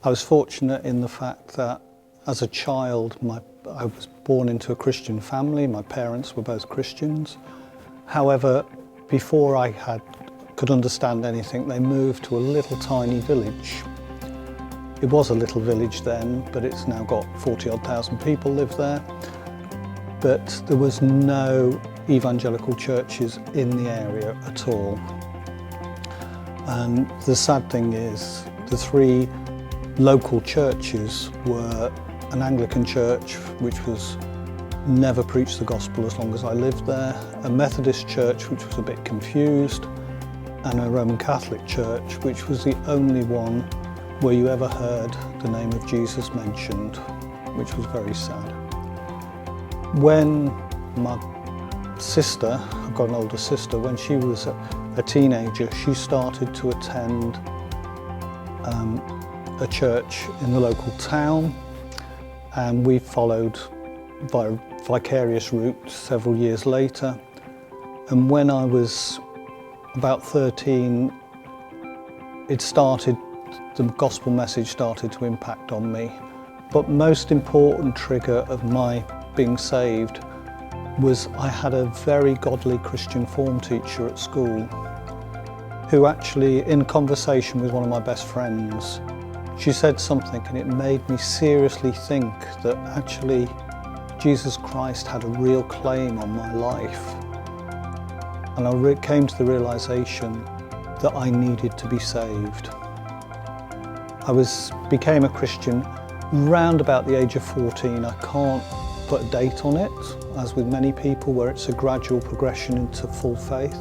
I was fortunate in the fact that as a child, I was born into a Christian family. My parents were both Christians. However, before I could understand anything, they moved to a little tiny village. It was a little village then, but it's now got 40,000 people live there. But there was no evangelical churches in the area at all. And the sad thing is, the three local churches were an Anglican church, which was never preached the gospel as long as I lived there, a Methodist church, which was a bit confused, and a Roman Catholic church, which was the only one where you ever heard the name of Jesus mentioned, which was very sad. When my sister, I've got an older sister, when she was a teenager, she started to attend a church in the local town, and we followed by a vicarious route several years later. And when I was about 13, the gospel message started to impact on me. But most important trigger of my being saved was I had a very godly Christian form teacher at school who actually, in conversation with one of my best friends, she said something and it made me seriously think that actually Jesus Christ had a real claim on my life. And I came to the realization that I needed to be saved. I became a Christian round about the age of 14. I can't put a date on it, as with many people, where it's a gradual progression into full faith.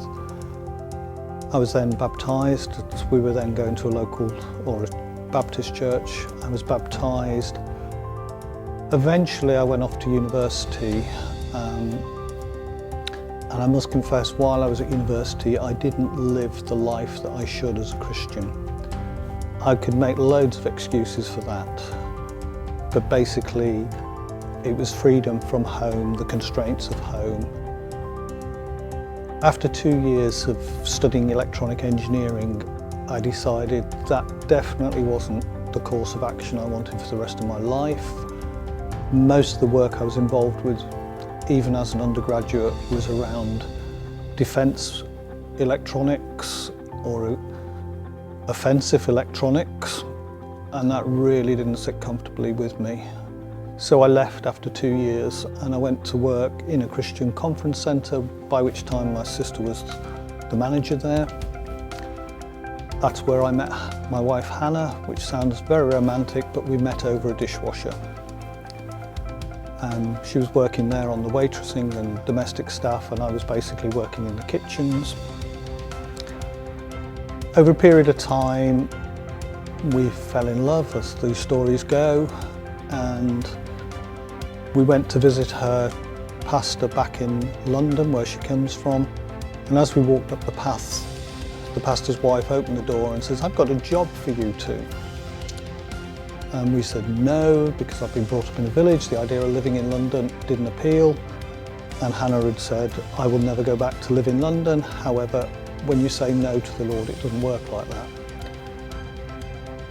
I was then baptised. We were then going to a local or a Baptist church. I was baptised. Eventually I went off to university, and I must confess, while I was at university, I didn't live the life that I should as a Christian. I could make loads of excuses for that, but basically it was freedom from home, the constraints of home. After 2 years of studying electronic engineering, I decided that definitely wasn't the course of action I wanted for the rest of my life. Most of the work I was involved with, even as an undergraduate, was around defence electronics or offensive electronics, and that really didn't sit comfortably with me. So I left after 2 years and I went to work in a Christian conference centre, by which time my sister was the manager there. That's where I met my wife Hannah, which sounds very romantic, but we met over a dishwasher. She was working there on the waitressing and domestic staff, and I was basically working in the kitchens. Over a period of time, we fell in love, as these stories go, and we went to visit her pastor back in London, where she comes from. And as we walked up the path, the pastor's wife opened the door and says, "I've got a job for you two." And we said no, because I've been brought up in a village. The idea of living in London didn't appeal. And Hannah had said, "I will never go back to live in London. However, when you say no to the Lord, it doesn't work like that."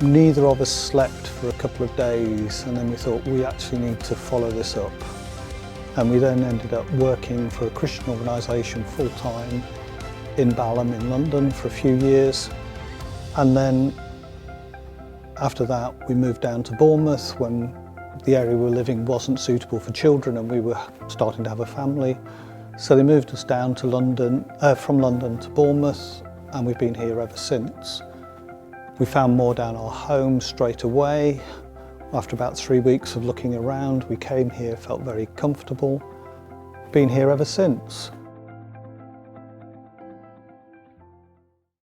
Neither of us slept for a couple of days, and then we thought we actually need to follow this up. And we then ended up working for a Christian organisation full-time in Balham in London for a few years. And then after that, we moved down to Bournemouth when the area we were living wasn't suitable for children and we were starting to have a family. So they moved us down to London, from London to Bournemouth, and we've been here ever since. We found Moordown our home straight away. After about 3 weeks of looking around, we came here, felt very comfortable. Been here ever since.